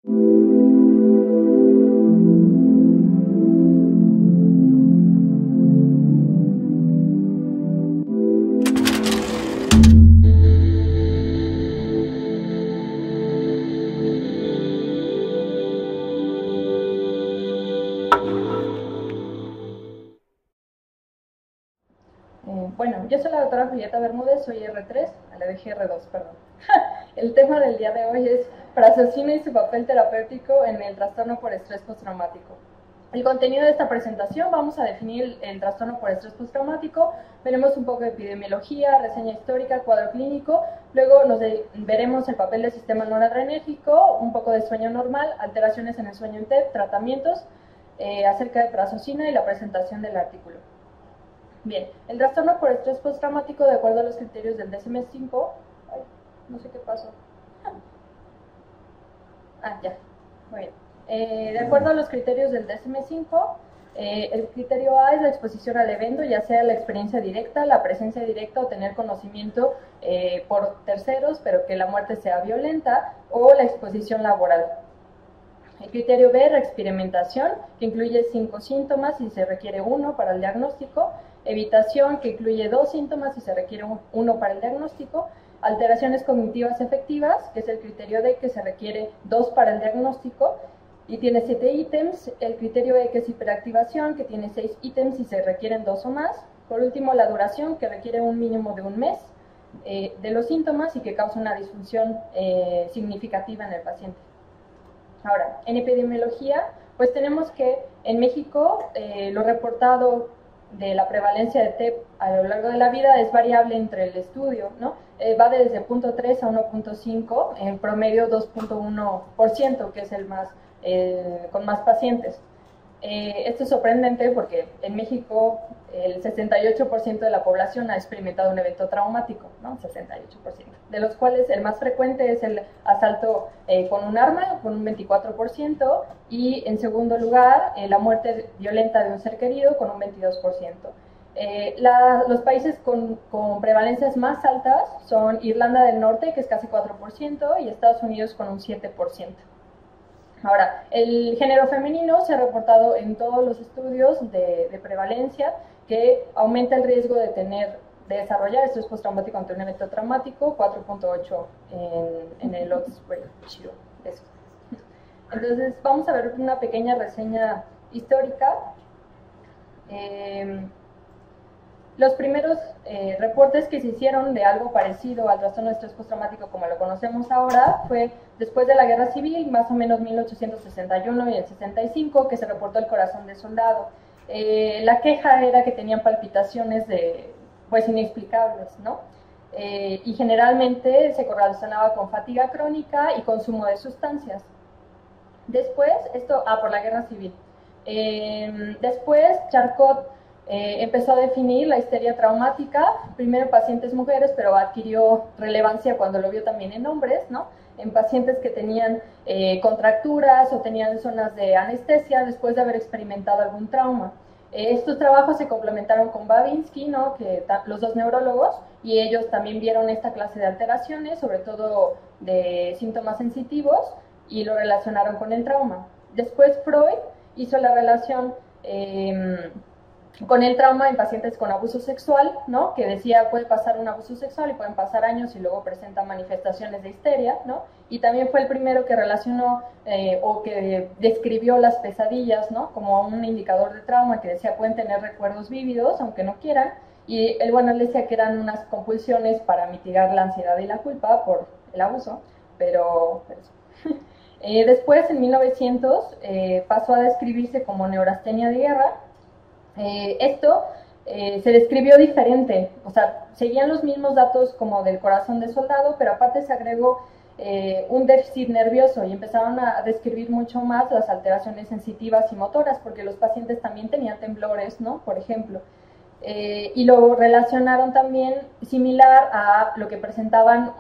Bueno, yo soy la doctora Julieta Bermúdez, soy R3, le dije R2, perdón. El tema del día de hoy es prazosin y su papel terapéutico en el trastorno por estrés postraumático. El contenido de esta presentación, vamos a definir el trastorno por estrés postraumático, veremos un poco de epidemiología, reseña histórica, cuadro clínico, luego veremos el papel del sistema noradrenérgico, un poco de sueño normal, alteraciones en el sueño en TEP, tratamientos, acerca de prazosina y la presentación del artículo. Bien, el trastorno por estrés postraumático, de acuerdo a los criterios del DSM-5, no sé qué pasó. Ya, muy bien. De acuerdo a los criterios del DSM-5, el criterio A es la exposición al evento, ya sea la experiencia directa, la presencia directa o tener conocimiento por terceros, pero que la muerte sea violenta, o la exposición laboral. El criterio B, la experimentación, que incluye 5 síntomas y se requiere 1 para el diagnóstico. Evitación, que incluye 2 síntomas y se requiere 1 para el diagnóstico. Alteraciones cognitivas efectivas, que es el criterio D, que se requiere 2 para el diagnóstico y tiene 7 ítems. El criterio E, que es hiperactivación, que tiene 6 ítems y se requieren 2 o más. Por último, la duración, que requiere un mínimo de un mes de los síntomas y que causa una disfunción significativa en el paciente. Ahora, en epidemiología, pues tenemos que en México lo reportado de la prevalencia de TEP a lo largo de la vida es variable entre el estudio, ¿no? Va desde 0.3 a 1.5, en promedio 2.1%, que es el más, con más pacientes. Esto es sorprendente porque en México el 68% de la población ha experimentado un evento traumático, ¿no? 68%, de los cuales el más frecuente es el asalto con un arma, con un 24%, y en segundo lugar, la muerte violenta de un ser querido, con un 22%. Los países con prevalencias más altas son Irlanda del Norte, que es casi 4%, y Estados Unidos con un 7%. Ahora, el género femenino se ha reportado en todos los estudios de prevalencia que aumenta el riesgo de desarrollar estrés postraumático ante un evento traumático, 4.8 en el odds ratio. Entonces, vamos a ver una pequeña reseña histórica. Los primeros reportes que se hicieron de algo parecido al trastorno de estrés postraumático como lo conocemos ahora fue después de la Guerra Civil, más o menos 1861 y el 65, que se reportó el corazón de soldado. La queja era que tenían palpitaciones pues inexplicables, ¿no? Y generalmente se correlacionaba con fatiga crónica y consumo de sustancias. Después, por la Guerra Civil. Después, Charcot empezó a definir la histeria traumática, primero en pacientes mujeres, pero adquirió relevancia cuando lo vio también en hombres, ¿no? En pacientes que tenían contracturas o tenían zonas de anestesia después de haber experimentado algún trauma. Estos trabajos se complementaron con Babinski, ¿no? Los dos neurólogos, y ellos también vieron esta clase de alteraciones, sobre todo de síntomas sensitivos, y lo relacionaron con el trauma. Después Freud hizo la relación con el trauma en pacientes con abuso sexual, ¿no? Que decía puede pasar un abuso sexual y pueden pasar años y luego presenta manifestaciones de histeria, ¿no? Y también fue el primero que relacionó o que describió las pesadillas, ¿no? Como un indicador de trauma, que decía pueden tener recuerdos vívidos aunque no quieran, y él, bueno, le decía que eran unas compulsiones para mitigar la ansiedad y la culpa por el abuso, pero después, en 1900, pasó a describirse como neurastenia de guerra. Esto se describió diferente, o sea, seguían los mismos datos como del corazón de soldado, pero aparte se agregó un déficit nervioso y empezaron a describir mucho más las alteraciones sensitivas y motoras, porque los pacientes también tenían temblores, ¿no? Por ejemplo. Y lo relacionaron también similar a lo que presentaban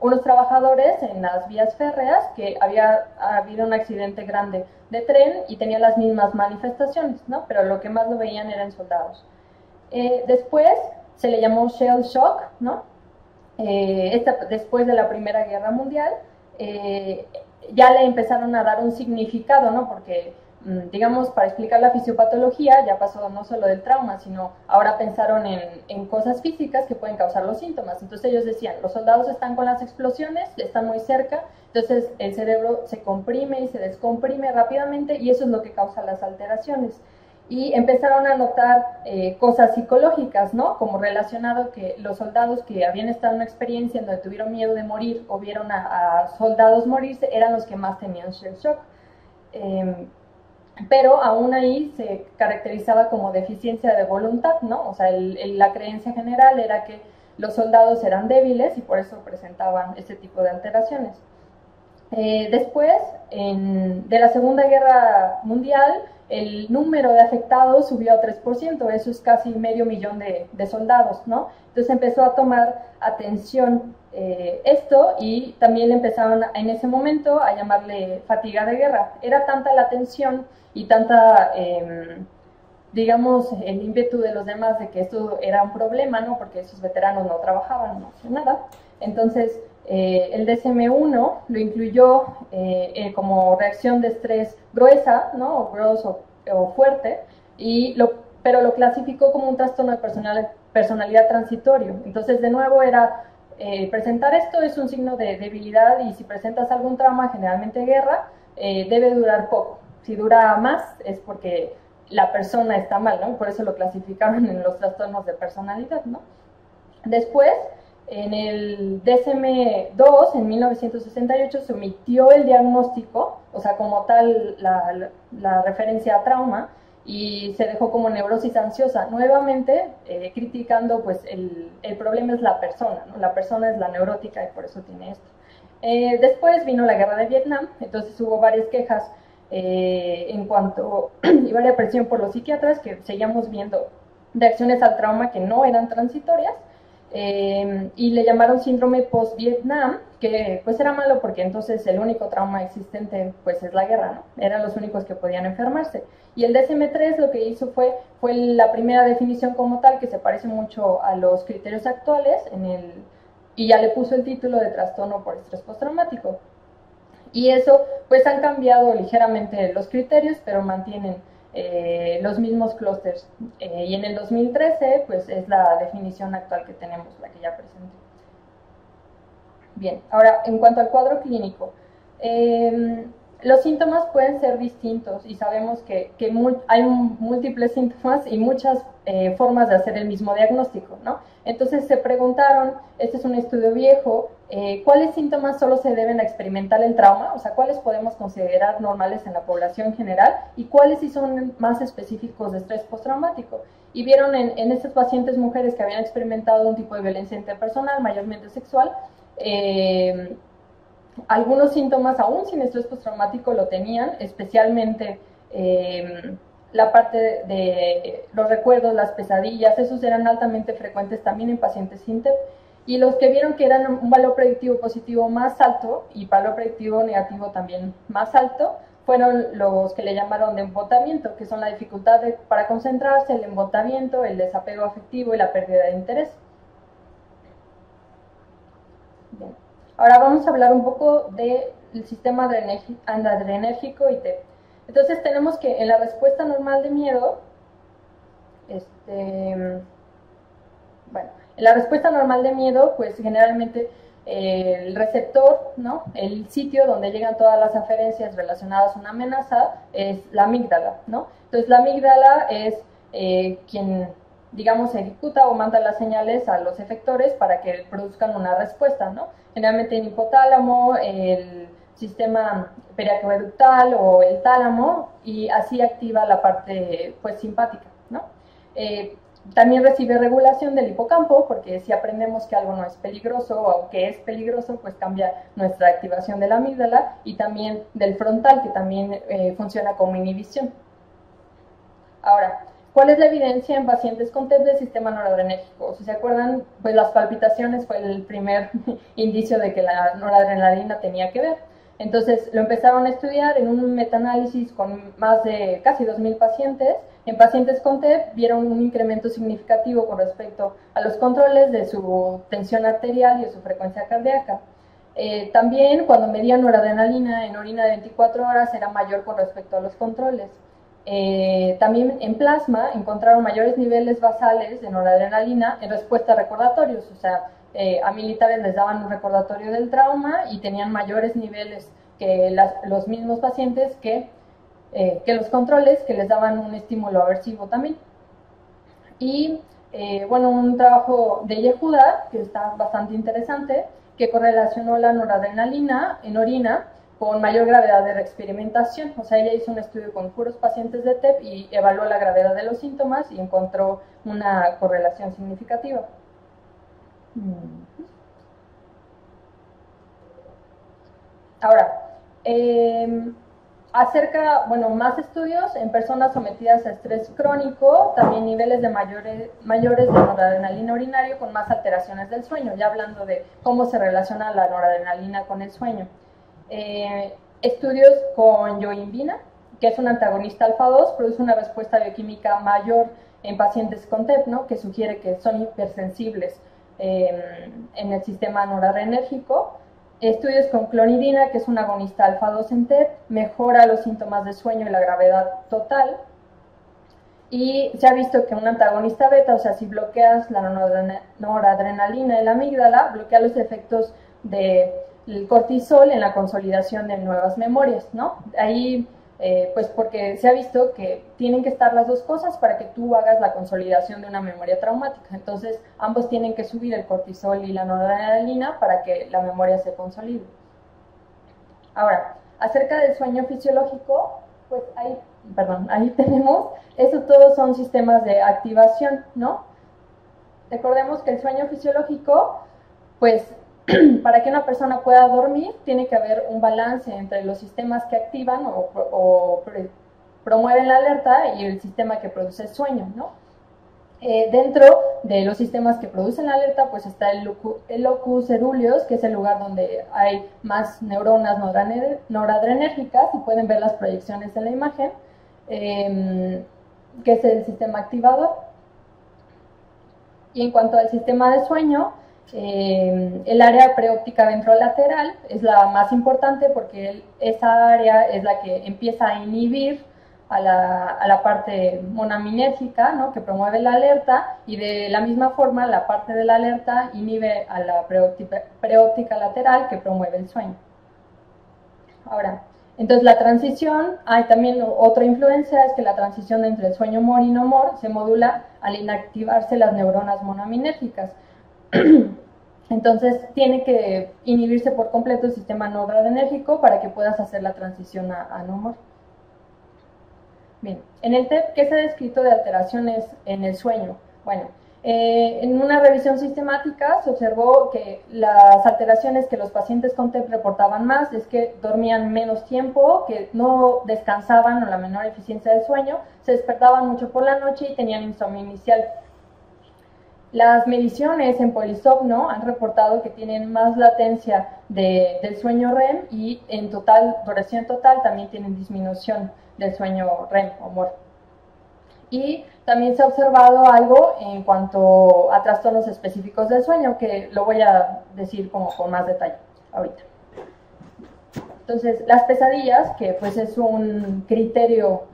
unos trabajadores en las vías férreas, que había habido un accidente grande de tren y tenían las mismas manifestaciones, ¿no? Pero lo que más lo veían eran soldados. Después se le llamó shell shock, ¿no? Después de la Primera Guerra Mundial, ya le empezaron a dar un significado, ¿no? Porque, digamos, para explicar la fisiopatología ya pasó no solo del trauma, sino ahora pensaron en cosas físicas que pueden causar los síntomas. Entonces ellos decían, los soldados están con las explosiones, están muy cerca, entonces el cerebro se comprime y se descomprime rápidamente y eso es lo que causa las alteraciones. Y empezaron a notar cosas psicológicas, ¿no? Como relacionado que los soldados que habían estado en una experiencia en donde tuvieron miedo de morir o vieron a soldados morirse, eran los que más tenían shell shock. Pero aún ahí se caracterizaba como deficiencia de voluntad, ¿no? O sea, la creencia general era que los soldados eran débiles y por eso presentaban este tipo de alteraciones. Después, de la Segunda Guerra Mundial, el número de afectados subió a 3%, eso es casi medio millón de soldados, ¿no? Entonces empezó a tomar atención esto y también empezaron en ese momento a llamarle fatiga de guerra. Era tanta la tensión y tanta, digamos, el ímpetu de los demás de que esto era un problema, ¿no? Porque esos veteranos no trabajaban, no hacían nada. Entonces, el DSM-1 lo incluyó como reacción de estrés gruesa, ¿no? O gross o fuerte, pero lo clasificó como un trastorno de personalidad transitorio. Entonces, de nuevo, era presentar esto es un signo de debilidad y si presentas algún trauma, generalmente guerra, debe durar poco. Si dura más es porque la persona está mal, ¿no? Por eso lo clasificaron en los trastornos de personalidad, ¿no? Después, en el DSM-2, en 1968, se omitió el diagnóstico, o sea, como tal la referencia a trauma, y se dejó como neurosis ansiosa, nuevamente criticando, pues, el problema es la persona, ¿no? La persona es la neurótica y por eso tiene esto. Después vino la guerra de Vietnam, entonces hubo varias quejas en cuanto, y varias presión por los psiquiatras, que seguíamos viendo reacciones al trauma que no eran transitorias, y le llamaron síndrome post-Vietnam, que pues era malo porque entonces el único trauma existente pues es la guerra, ¿no? Eran los únicos que podían enfermarse. Y el DSM-3 lo que hizo fue la primera definición como tal, que se parece mucho a los criterios actuales, y ya le puso el título de trastorno por estrés postraumático. Y eso, pues han cambiado ligeramente los criterios, pero mantienen los mismos clústeres. Y en el 2013, pues es la definición actual que tenemos, la que ya presenté. Bien, ahora, en cuanto al cuadro clínico, los síntomas pueden ser distintos y sabemos que hay múltiples síntomas y muchas formas de hacer el mismo diagnóstico, ¿no? Entonces se preguntaron, este es un estudio viejo, ¿cuáles síntomas solo se deben experimentar el trauma? O sea, ¿cuáles podemos considerar normales en la población general? ¿Y cuáles sí son más específicos de estrés postraumático? Y vieron en estas pacientes mujeres que habían experimentado un tipo de violencia interpersonal, mayormente sexual, algunos síntomas aún sin estrés postraumático lo tenían, especialmente la parte de los recuerdos, las pesadillas, esos eran altamente frecuentes también en pacientes sin TEP. Y los que vieron que eran un valor predictivo positivo más alto y valor predictivo negativo también más alto, fueron los que le llamaron de embotamiento, que son la dificultad para concentrarse, el embotamiento, el desapego afectivo y la pérdida de interés. Bien. Ahora vamos a hablar un poco del sistema adrenérgico y TEP. Entonces tenemos que en la respuesta normal de miedo, bueno, en la respuesta normal de miedo, pues generalmente el receptor, ¿no? El sitio donde llegan todas las aferencias relacionadas a una amenaza es la amígdala, ¿no? Entonces la amígdala es quien, digamos, ejecuta o manda las señales a los efectores para que produzcan una respuesta, ¿no? Generalmente el hipotálamo, el sistema periaqueductal o el tálamo, y así activa la parte, pues, simpática, ¿no? También recibe regulación del hipocampo, porque si aprendemos que algo no es peligroso o que es peligroso, pues cambia nuestra activación de la amígdala, y también del frontal, que también funciona como inhibición. Ahora, ¿cuál es la evidencia en pacientes con TEP del sistema noradrenérgico? Si se acuerdan, pues las palpitaciones fue el primer indicio de que la noradrenalina tenía que ver. Entonces lo empezaron a estudiar en un metaanálisis con más de casi 2.000 pacientes. En pacientes con TEP vieron un incremento significativo con respecto a los controles de su tensión arterial y de su frecuencia cardíaca. También cuando medían noradrenalina en orina de 24 horas era mayor con respecto a los controles. También en plasma encontraron mayores niveles basales de noradrenalina en respuesta a recordatorios, o sea, a militares les daban un recordatorio del trauma y tenían mayores niveles que los mismos pacientes que los controles, que les daban un estímulo aversivo también. Y bueno, un trabajo de Yehuda, que está bastante interesante, que correlacionó la noradrenalina en orina con mayor gravedad de reexperimentación. O sea, ella hizo un estudio con puros pacientes de TEP y evaluó la gravedad de los síntomas y encontró una correlación significativa. Ahora, más estudios en personas sometidas a estrés crónico, también niveles de mayores de noradrenalina urinario con más alteraciones del sueño, ya hablando de cómo se relaciona la noradrenalina con el sueño. Estudios con yohimbina, que es un antagonista alfa-2, produce una respuesta bioquímica mayor en pacientes con TEP, ¿no? Que sugiere que son hipersensibles en el sistema noradrenérgico. Estudios con clonidina, que es un agonista alfa-2 en TEP, mejora los síntomas de sueño y la gravedad total. Y se ha visto que un antagonista beta, o sea, si bloqueas la noradrenalina en la amígdala, bloquea los efectos del cortisol en la consolidación de nuevas memorias, ¿no? Ahí, pues porque se ha visto que tienen que estar las dos cosas para que tú hagas la consolidación de una memoria traumática. Entonces, ambos tienen que subir el cortisol y la noradrenalina para que la memoria se consolide. Ahora, acerca del sueño fisiológico, pues ahí tenemos, eso todos son sistemas de activación, ¿no? Recordemos que el sueño fisiológico, pues, para que una persona pueda dormir, tiene que haber un balance entre los sistemas que activan o promueven la alerta y el sistema que produce el sueño, ¿no? Dentro de los sistemas que producen la alerta, pues está el locus coeruleus, que es el lugar donde hay más neuronas noradrenérgicas, y pueden ver las proyecciones en la imagen, que es el sistema activador. Y en cuanto al sistema de sueño, el área preóptica ventrolateral es la más importante porque esa área es la que empieza a inhibir a la parte monaminérgica, ¿no? Que promueve la alerta, y de la misma forma la parte de la alerta inhibe a la preóptica lateral, que promueve el sueño. Ahora, entonces la transición, hay también otra influencia, es que la transición entre el sueño MOR y no MOR se modula al inactivarse las neuronas monaminérgicas. Entonces tiene que inhibirse por completo el sistema noradrenérgico para que puedas hacer la transición a no MOR. Bien, en el TEP, ¿qué se ha descrito de alteraciones en el sueño? Bueno, en una revisión sistemática se observó que las alteraciones que los pacientes con TEP reportaban más es que dormían menos tiempo, que no descansaban o la menor eficiencia del sueño, se despertaban mucho por la noche y tenían insomnio inicial. Las mediciones en polisomno han reportado que tienen más latencia del sueño REM y en duración total también tienen disminución del sueño REM o MOR. Y también se ha observado algo en cuanto a trastornos específicos del sueño, que lo voy a decir como con más detalle ahorita. Entonces, las pesadillas, que pues es un criterio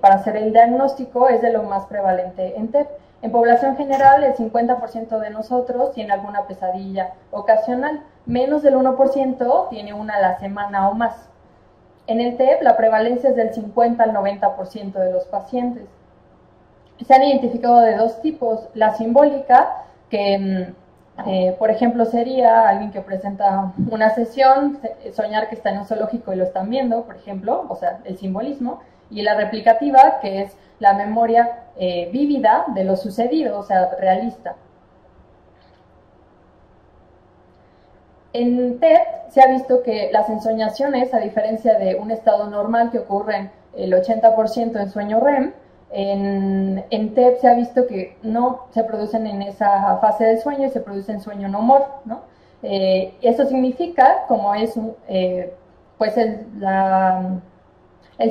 para hacer el diagnóstico, es de lo más prevalente en TEP. En población general, el 50% de nosotros tiene alguna pesadilla ocasional, menos del 1% tiene una a la semana o más. En el TEP, la prevalencia es del 50 al 90% de los pacientes. Se han identificado de dos tipos: la simbólica, que por ejemplo sería alguien que presenta una sesión, soñar que está en un zoológico y lo están viendo, por ejemplo, o sea, el simbolismo, y la replicativa, que es la memoria vívida de lo sucedido, o sea, realista. En TEP se ha visto que las ensoñaciones, a diferencia de un estado normal que ocurre el 80% en sueño REM, en TEP se ha visto que no se producen en esa fase del sueño y se producen en sueño no MOR, ¿no? Eso significa, como es, pues el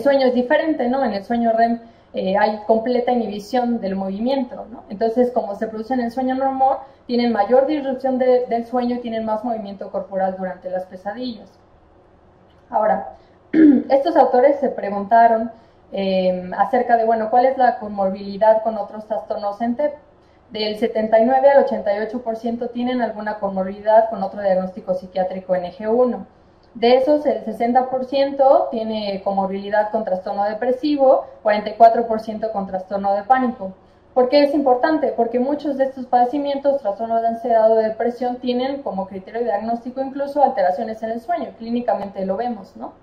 sueño es diferente, ¿no? En el sueño REM hay completa inhibición del movimiento, ¿no? Entonces, como se produce en el sueño no REM, tienen mayor disrupción del sueño y tienen más movimiento corporal durante las pesadillas. Ahora, estos autores se preguntaron acerca de, bueno, ¿cuál es la comorbilidad con otros trastornos en TEP? Del 79 al 88% tienen alguna comorbilidad con otro diagnóstico psiquiátrico en eje 1. De esos, el 60% tiene comorbilidad con trastorno depresivo, 44% con trastorno de pánico. ¿Por qué es importante? Porque muchos de estos padecimientos, trastornos de ansiedad o de depresión, tienen como criterio diagnóstico incluso alteraciones en el sueño, clínicamente lo vemos, ¿no?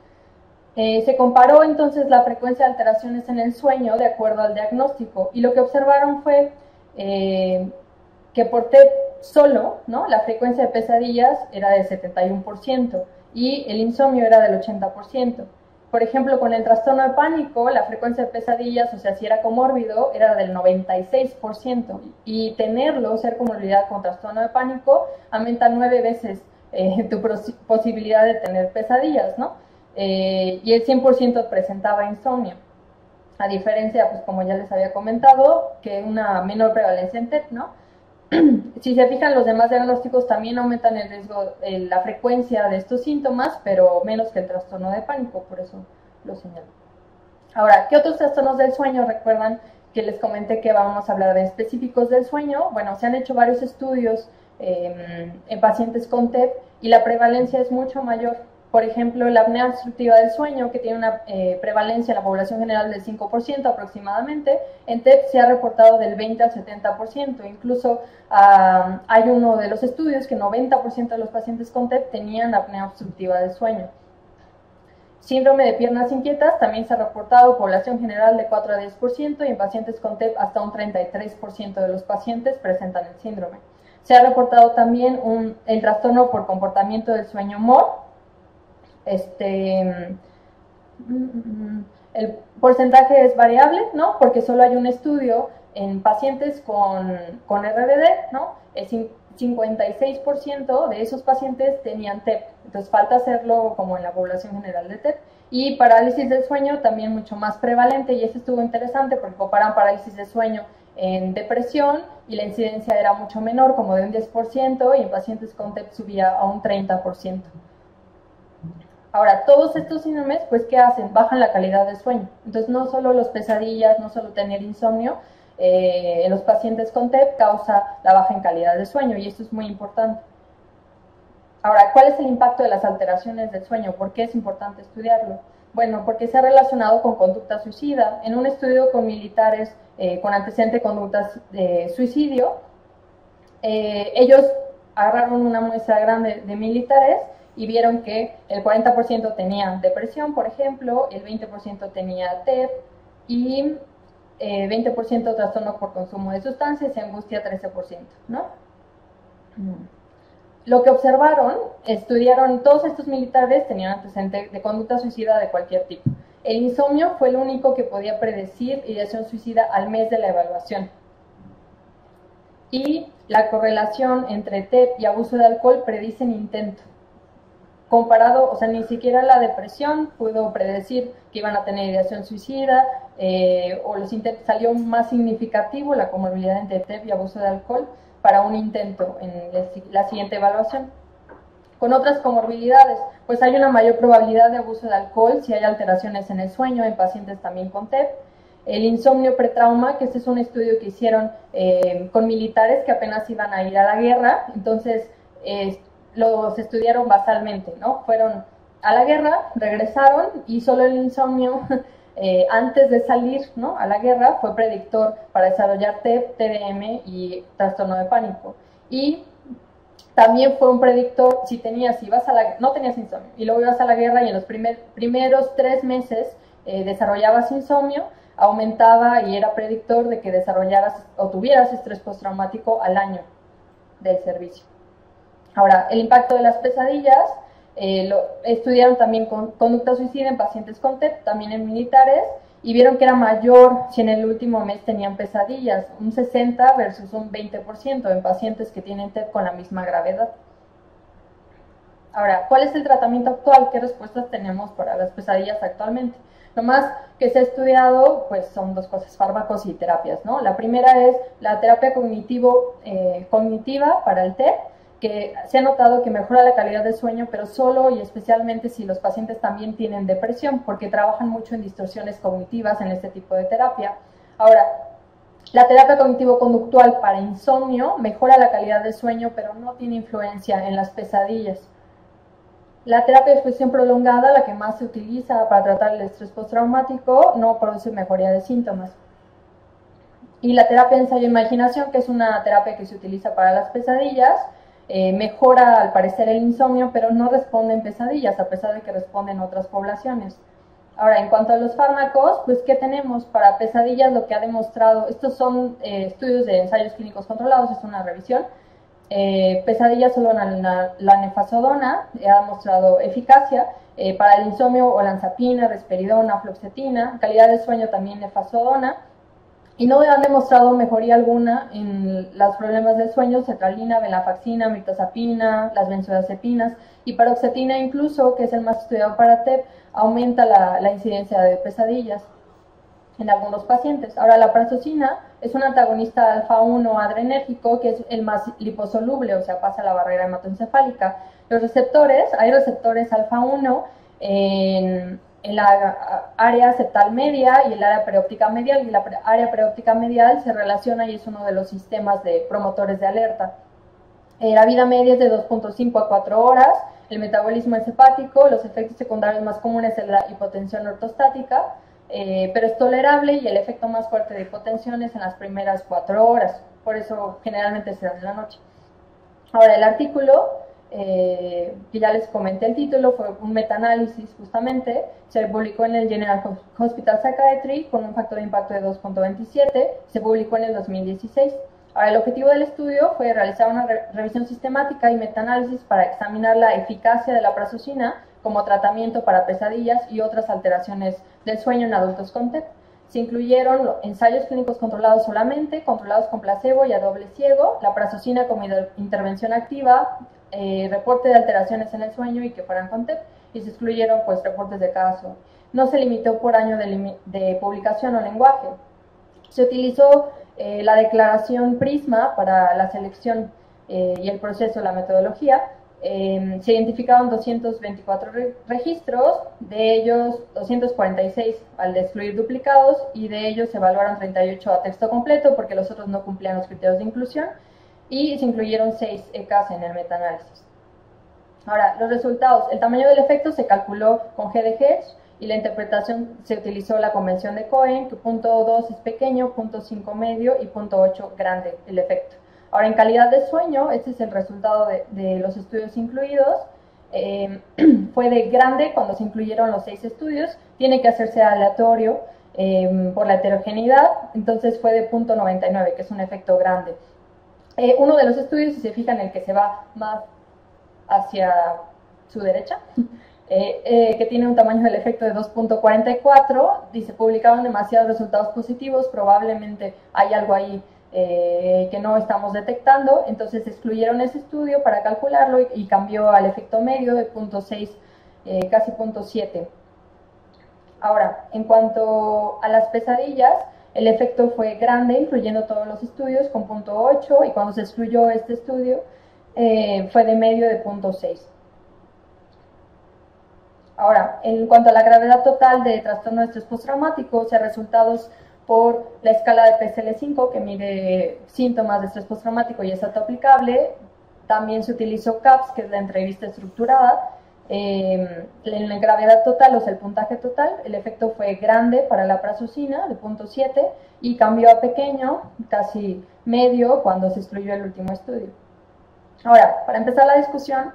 Se comparó entonces la frecuencia de alteraciones en el sueño de acuerdo al diagnóstico y lo que observaron fue que por TEP solo, ¿no?, la frecuencia de pesadillas era del 71% y el insomnio era del 80%. Por ejemplo, con el trastorno de pánico, la frecuencia de pesadillas, o sea, si era comórbido, era del 96%. Y tenerlo, ser comorbilidad con trastorno de pánico, aumenta 9 veces tu posibilidad de tener pesadillas, ¿no? Y el 100% presentaba insomnio. A diferencia, pues como ya les había comentado, que una menor prevalencia en TEP, ¿no? Si se fijan, los demás diagnósticos también aumentan el riesgo, la frecuencia de estos síntomas, pero menos que el trastorno de pánico, por eso lo señalo. Ahora, ¿qué otros trastornos del sueño? Recuerdan que les comenté que vamos a hablar de específicos del sueño. Bueno, se han hecho varios estudios en pacientes con TEP y la prevalencia es mucho mayor. Por ejemplo, la apnea obstructiva del sueño, que tiene una prevalencia en la población general del 5% aproximadamente, en TEP se ha reportado del 20 al 70%. Incluso hay uno de los estudios que 90% de los pacientes con TEP tenían apnea obstructiva del sueño. Síndrome de piernas inquietas también se ha reportado, población general de 4 a 10%, y en pacientes con TEP hasta un 33% de los pacientes presentan el síndrome. Se ha reportado también el trastorno por comportamiento del sueño MOR. El porcentaje es variable, ¿no? Porque solo hay un estudio en pacientes con RBD, ¿no? El 56% de esos pacientes tenían TEP, entonces falta hacerlo como en la población general de TEP. Y parálisis del sueño también mucho más prevalente, y esto estuvo interesante porque comparan parálisis del sueño en depresión y la incidencia era mucho menor, como de un 10%, y en pacientes con TEP subía a un 30%. Ahora, todos estos síndromes, pues, ¿qué hacen? Bajan la calidad del sueño. Entonces, no solo las pesadillas, no solo tener insomnio, en los pacientes con TEP causa la baja en calidad del sueño, y esto es muy importante. Ahora, ¿cuál es el impacto de las alteraciones del sueño? ¿Por qué es importante estudiarlo? Bueno, porque se ha relacionado con conducta suicida. En un estudio con militares con antecedente de conductas de suicidio, ellos agarraron una muestra grande de militares y vieron que el 40% tenía depresión, por ejemplo, el 20% tenía TEP y 20% trastorno por consumo de sustancias y angustia 13%, ¿no? Lo que observaron, estudiaron, todos estos militares tenían antecedente de conducta suicida de cualquier tipo. El insomnio fue el único que podía predecir ideación suicida al mes de la evaluación. Y la correlación entre TEP y abuso de alcohol predicen intento. Comparado, o sea, ni siquiera la depresión pudo predecir que iban a tener ideación suicida, o los intentos, salió más significativo la comorbilidad entre TEP y abuso de alcohol para un intento en la siguiente evaluación. Con otras comorbilidades, pues hay una mayor probabilidad de abuso de alcohol si hay alteraciones en el sueño en pacientes también con TEP. El insomnio pretrauma, que este es un estudio que hicieron con militares que apenas iban a ir a la guerra, entonces los estudiaron basalmente, ¿no? Fueron a la guerra, regresaron y solo el insomnio antes de salir, ¿no?, a la guerra fue predictor para desarrollar TEP, TDM y trastorno de pánico. Y también fue un predictor si no tenías insomnio y luego ibas a la guerra y en los primeros 3 meses desarrollabas insomnio, aumentaba y era predictor de que desarrollaras o tuvieras estrés postraumático al año del servicio. Ahora, el impacto de las pesadillas, estudiaron también conducta suicida en pacientes con TEP, también en militares, y vieron que era mayor si en el último mes tenían pesadillas, un 60 versus un 20% en pacientes que tienen TEP con la misma gravedad. Ahora, ¿cuál es el tratamiento actual? ¿Qué respuestas tenemos para las pesadillas actualmente? Lo más que se ha estudiado, pues son dos cosas, fármacos y terapias, ¿no? La primera es la terapia cognitiva para el TED, que se ha notado que mejora la calidad del sueño, pero solo y especialmente si los pacientes también tienen depresión, porque trabajan mucho en distorsiones cognitivas en este tipo de terapia. Ahora, la terapia cognitivo-conductual para insomnio mejora la calidad del sueño, pero no tiene influencia en las pesadillas. La terapia de exposición prolongada, la que más se utiliza para tratar el estrés postraumático, no produce mejoría de síntomas. Y la terapia de ensayo-imaginación, que es una terapia que se utiliza para las pesadillas, mejora al parecer el insomnio, pero no responde en pesadillas, a pesar de que responde en otras poblaciones. Ahora, en cuanto a los fármacos, pues, ¿qué tenemos? Para pesadillas, lo que ha demostrado, estos son estudios de ensayos clínicos controlados, es una revisión. Pesadillas, solo la nefazodona ha mostrado eficacia para el insomnio, olanzapina, risperidona, fluoxetina, calidad del sueño también nefazodona, y no han demostrado mejoría alguna en los problemas del sueño, cetralina, venlafaxina, mirtazapina, las benzodiazepinas y paroxetina incluso, que es el más estudiado para TEP, aumenta la incidencia de pesadillas en algunos pacientes. Ahora, la prazosina es un antagonista alfa-1 adrenérgico que es el más liposoluble, o sea, pasa la barrera hematoencefálica. Los receptores, hay receptores alfa-1 en la área septal media y el área perióptica medial, y la área perióptica medial se relaciona y es uno de los sistemas de promotores de alerta. La vida media es de 2.5 a 4 horas, el metabolismo es hepático, los efectos secundarios más comunes es la hipotensión ortostática, pero es tolerable y el efecto más fuerte de hipotensión es en las primeras 4 horas, por eso generalmente se da en la noche. Ahora, el artículo, que ya les comenté el título, fue un metaanálisis justamente, se publicó en el General Hospital Psychiatry con un factor de impacto de 2.27, se publicó en el 2016. Ahora, el objetivo del estudio fue realizar una revisión sistemática y metaanálisis para examinar la eficacia de la prazosina como tratamiento para pesadillas y otras alteraciones del sueño en adultos con TEP. Se incluyeron ensayos clínicos controlados solamente, controlados con placebo y a doble ciego, la prazosina como intervención activa, reporte de alteraciones en el sueño y que fueran con TEP, y se excluyeron pues reportes de caso. No se limitó por año de publicación o lenguaje. Se utilizó la declaración PRISMA para la selección y el proceso, la metodología. Se identificaron 224 registros, de ellos 246 al excluir duplicados y de ellos se evaluaron 38 a texto completo porque los otros no cumplían los criterios de inclusión y se incluyeron 6 ECAs en el metaanálisis. Ahora, los resultados. El tamaño del efecto se calculó con G de Hedge y la interpretación se utilizó la convención de Cohen, que .2 es pequeño, .5 medio y .8 grande el efecto. Ahora, en calidad de sueño, este es el resultado de los estudios incluidos. Fue de grande cuando se incluyeron los 6 estudios, tiene que hacerse aleatorio por la heterogeneidad, entonces fue de .99, que es un efecto grande. Uno de los estudios, si se fijan, el que se va más hacia su derecha, que tiene un tamaño del efecto de 2.44, dice, publicaron demasiados resultados positivos, probablemente hay algo ahí que no estamos detectando, entonces excluyeron ese estudio para calcularlo y cambió al efecto medio de 0.6, casi 0.7. Ahora, en cuanto a las pesadillas, el efecto fue grande, incluyendo todos los estudios, con 0.8, y cuando se excluyó este estudio, fue de medio de 0.6. Ahora, en cuanto a la gravedad total de trastorno de estrés postraumático, o sea, resultados por la escala de PSL5, que mide síntomas de estrés postraumático y es autoaplicable. También se utilizó CAPS, que es la entrevista estructurada. En la gravedad total, o sea, el puntaje total, el efecto fue grande para la prazosina, de 0.7, y cambió a pequeño, casi medio, cuando se excluyó el último estudio. Ahora, para empezar la discusión,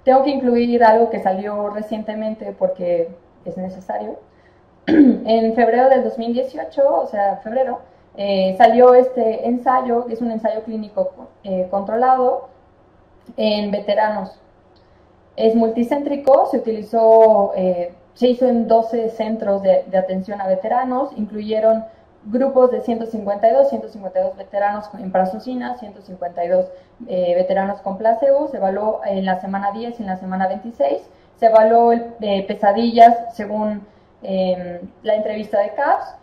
tengo que incluir algo que salió recientemente porque es necesario. En febrero del 2018, o sea, febrero, salió este ensayo, que es un ensayo clínico controlado en veteranos. Es multicéntrico, se hizo en 12 centros de atención a veteranos, incluyeron grupos de 152 veteranos en prazosin, 152 veteranos con placebo, se evaluó en la semana 10 y en la semana 26, se evaluó pesadillas según la entrevista de CAPS,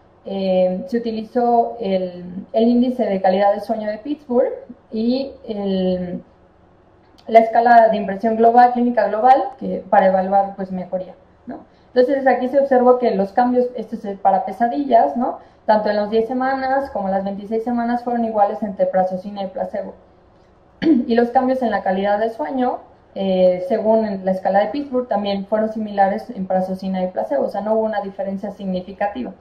se utilizó el índice de calidad de sueño de Pittsburgh y la escala de impresión global, clínica global, para evaluar pues mejoría, ¿no? Entonces aquí se observó que los cambios, esto es para pesadillas, ¿no? Tanto en las 10 semanas como en las 26 semanas fueron iguales entre prazosin y placebo. Y los cambios en la calidad de sueño, según la escala de Pittsburgh, también fueron similares en prazosin y placebo, o sea, no hubo una diferencia significativa.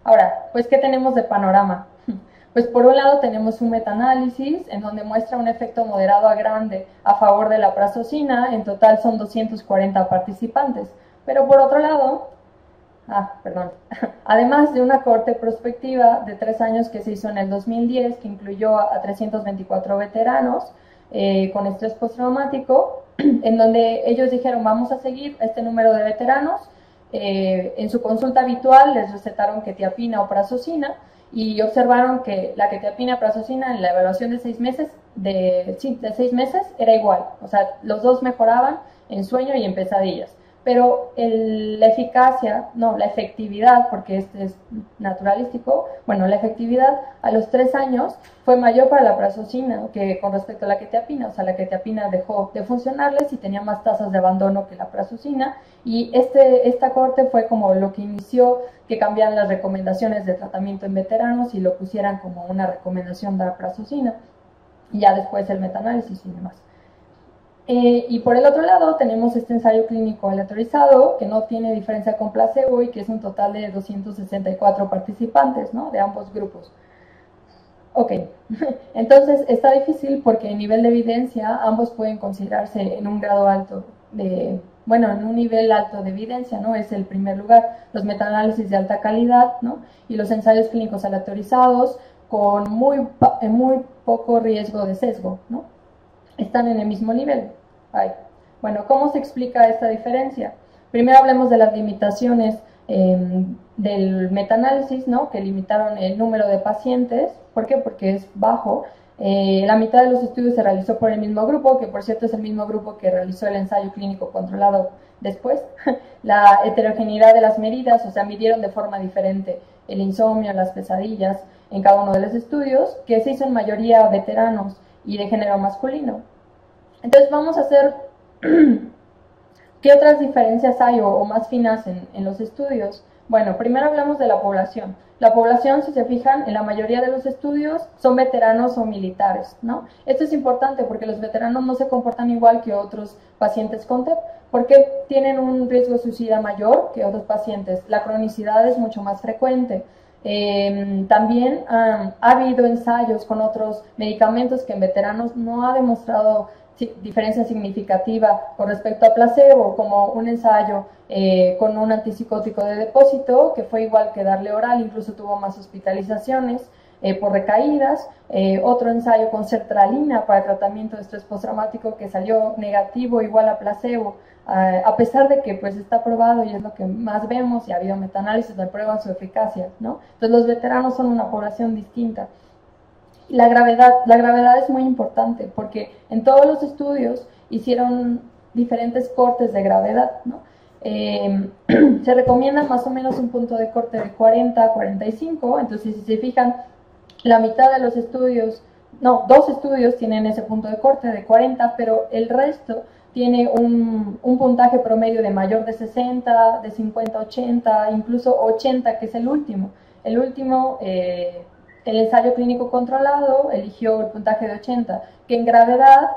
Ahora, pues, ¿qué tenemos de panorama? Pues por un lado tenemos un metaanálisis en donde muestra un efecto moderado a grande a favor de la prazosina, en total son 240 participantes, pero por otro lado, además de una cohorte prospectiva de 3 años que se hizo en el 2010, que incluyó a 324 veteranos con estrés postraumático, en donde ellos dijeron vamos a seguir este número de veteranos, en su consulta habitual les recetaron quetiapina o prazosina, y observaron que la quetiapina prazosina en la evaluación de 6 meses, de 6 meses era igual, o sea, los dos mejoraban en sueño y en pesadillas, pero la efectividad, porque este es naturalístico, bueno, la efectividad a los 3 años fue mayor para la prazosina que con respecto a la quetiapina, o sea, la quetiapina dejó de funcionarles y tenía más tasas de abandono que la prazosina, y esta cohorte fue como lo que inició que cambiaran las recomendaciones de tratamiento en veteranos y lo pusieran como una recomendación de la prazosina, y ya después el metaanálisis y demás. Y por el otro lado tenemos este ensayo clínico aleatorizado que no tiene diferencia con placebo y que es un total de 264 participantes, ¿no?, de ambos grupos. Ok, entonces está difícil porque en nivel de evidencia ambos pueden considerarse en un grado alto en un nivel alto de evidencia, ¿no? Es el primer lugar, los metaanálisis de alta calidad, ¿no?, y los ensayos clínicos aleatorizados con muy poco riesgo de sesgo, ¿no?, están en el mismo nivel. Bueno, ¿cómo se explica esta diferencia? Primero hablemos de las limitaciones del metaanálisis, ¿no?, que limitaron el número de pacientes. ¿Por qué? Porque es bajo. La mitad de los estudios se realizó por el mismo grupo, que por cierto es el mismo grupo que realizó el ensayo clínico controlado después. La heterogeneidad de las medidas, o sea, midieron de forma diferente el insomnio, las pesadillas en cada uno de los estudios, que se hizo en mayoría veteranos y de género masculino. Entonces vamos a hacer ¿qué otras diferencias hay o más finas en los estudios? Bueno, primero hablamos de la población. La población, si se fijan, en la mayoría de los estudios son veteranos o militares, ¿no? Esto es importante porque los veteranos no se comportan igual que otros pacientes con TEP, porque tienen un riesgo suicida mayor que otros pacientes. La cronicidad es mucho más frecuente. También ha habido ensayos con otros medicamentos que en veteranos no ha demostrado diferencia significativa con respecto a placebo, como un ensayo con un antipsicótico de depósito, que fue igual que darle oral, incluso tuvo más hospitalizaciones por recaídas, otro ensayo con sertralina para tratamiento de estrés postraumático que salió negativo igual a placebo, a pesar de que pues está probado y es lo que más vemos, y ha habido metaanálisis que prueban su eficacia, ¿no? Entonces los veteranos son una población distinta. La gravedad es muy importante porque en todos los estudios hicieron diferentes cortes de gravedad, ¿no? Se recomienda más o menos un punto de corte de 40 a 45, entonces si se fijan, la mitad de los estudios, no, 2 estudios tienen ese punto de corte de 40, pero el resto tiene un puntaje promedio de mayor de 60, de 50 a 80, incluso 80, que es el último. El último... el ensayo clínico controlado eligió el puntaje de 80, que en gravedad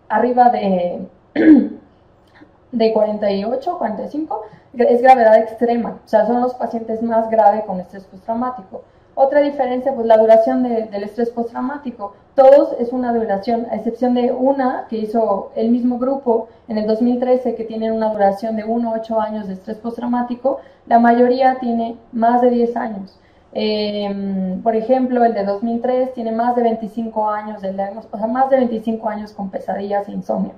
arriba de 48, 45, es gravedad extrema, o sea, son los pacientes más graves con estrés postraumático. Otra diferencia, pues la duración del estrés postraumático. Todos es una duración, a excepción de una que hizo el mismo grupo en el 2013, que tienen una duración de 1 a 8 años de estrés postraumático, la mayoría tiene más de 10 años. Por ejemplo, el de 2003 tiene más de 25 años, más de 25 años con pesadillas e insomnio.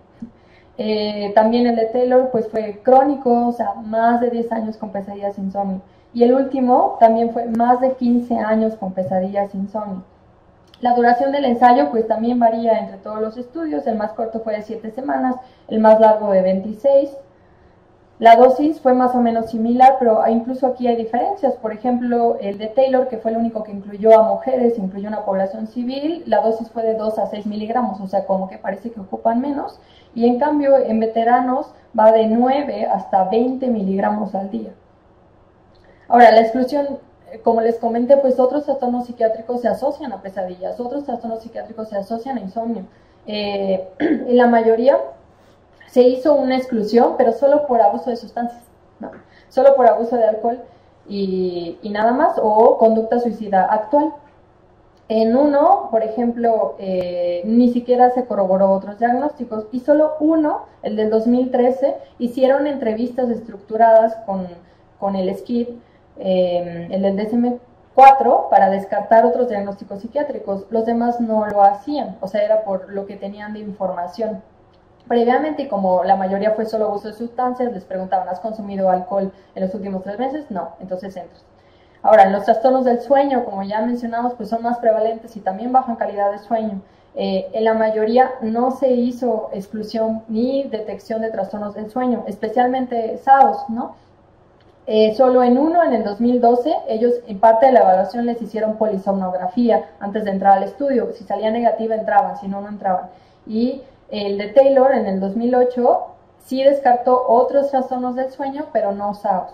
También el de Taylor pues fue crónico, o sea, más de 10 años con pesadillas e insomnio. Y el último también fue más de 15 años con pesadillas e insomnio. La duración del ensayo pues también varía entre todos los estudios, el más corto fue de 7 semanas, el más largo de 26. La dosis fue más o menos similar, pero incluso aquí hay diferencias. Por ejemplo, el de Taylor, que fue el único que incluyó a mujeres, incluyó una población civil, la dosis fue de 2 a 6 miligramos, o sea, como que parece que ocupan menos. Y en cambio, en veteranos va de 9 hasta 20 miligramos al día. Ahora, la exclusión, como les comenté, pues otros trastornos psiquiátricos se asocian a pesadillas, otros trastornos psiquiátricos se asocian a insomnio. En la mayoría se hizo una exclusión, pero solo por abuso de sustancias, ¿no? Solo por abuso de alcohol y nada más, o conducta suicida actual. En uno, por ejemplo, ni siquiera se corroboró otros diagnósticos, y solo uno, el del 2013, hicieron entrevistas estructuradas con el SCID, el del DSM-4, para descartar otros diagnósticos psiquiátricos. Los demás no lo hacían, o sea, era por lo que tenían de información previamente, y como la mayoría fue solo abuso de sustancias, les preguntaban, ¿has consumido alcohol en los últimos 3 meses? No, entonces entras. Ahora, los trastornos del sueño, como ya mencionamos, pues son más prevalentes y también bajan calidad de sueño. En la mayoría no se hizo exclusión ni detección de trastornos del sueño, especialmente SAOS, ¿no? Solo en uno, en el 2012, ellos en parte de la evaluación les hicieron polisomnografía antes de entrar al estudio. Si salía negativa entraban, si no, no entraban. Y el de Taylor en el 2008 sí descartó otros trastornos del sueño, pero no SAOS.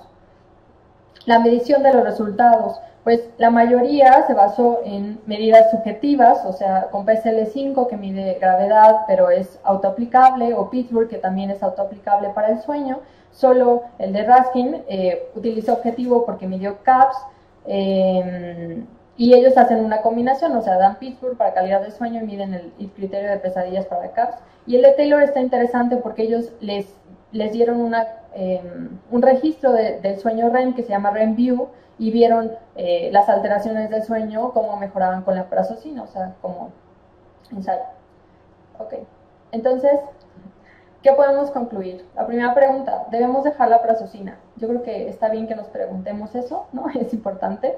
La medición de los resultados, pues la mayoría se basó en medidas subjetivas, o sea, con PSL5 que mide gravedad, pero es autoaplicable, o Pittsburgh, que también es autoaplicable para el sueño. Solo el de Raskin utilizó objetivo porque midió CAPS, y ellos hacen una combinación, o sea, dan Pittsburgh para calidad de sueño y miden el criterio de pesadillas para CAPS. Y el de Taylor está interesante porque ellos les dieron un registro del sueño REM que se llama REM-View, y vieron las alteraciones del sueño, cómo mejoraban con la prazosina, o sea, como ensayo. Ok, entonces, ¿qué podemos concluir? La primera pregunta, ¿debemos dejar la prazosina? Yo creo que está bien que nos preguntemos eso, ¿no? Es importante,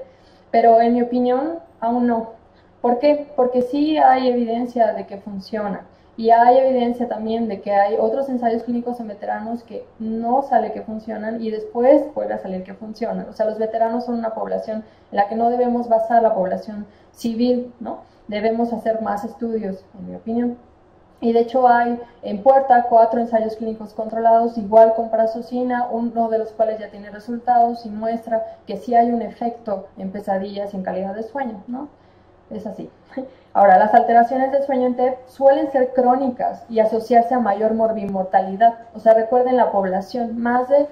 pero en mi opinión, aún no. ¿Por qué? Porque sí hay evidencia de que funciona. Y hay evidencia también de que hay otros ensayos clínicos en veteranos que no sale que funcionan y después vuelve a salir que funcionan. O sea, los veteranos son una población en la que no debemos basar la población civil, ¿no? Debemos hacer más estudios, en mi opinión. Y de hecho hay en puerta 4 ensayos clínicos controlados, igual con prazosina, uno de los cuales ya tiene resultados y muestra que sí hay un efecto en pesadillas y en calidad de sueño, ¿no? Es así. Ahora, las alteraciones del sueño en TEP suelen ser crónicas y asociarse a mayor morbimortalidad. O sea, recuerden la población, más de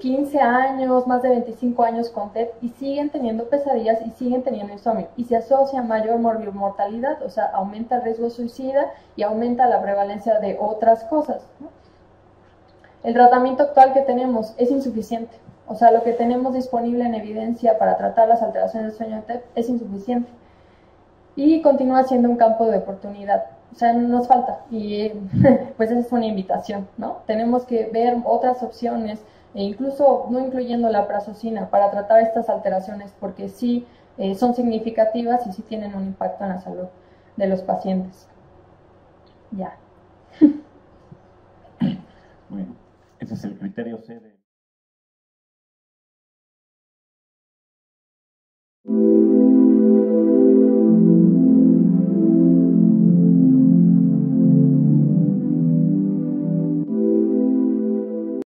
15 años, más de 25 años con TEP y siguen teniendo pesadillas y siguen teniendo insomnio. Y se asocia a mayor morbimortalidad, o sea, aumenta el riesgo suicida y aumenta la prevalencia de otras cosas, ¿no? El tratamiento actual que tenemos es insuficiente. O sea, lo que tenemos disponible en evidencia para tratar las alteraciones del sueño en TEP es insuficiente. Y continúa siendo un campo de oportunidad. O sea, nos falta. Y pues esa es una invitación, ¿no? Tenemos que ver otras opciones, e incluso no incluyendo la prazosina, para tratar estas alteraciones, porque sí son significativas y sí tienen un impacto en la salud de los pacientes. Ya. Bueno, ese es el criterio C de...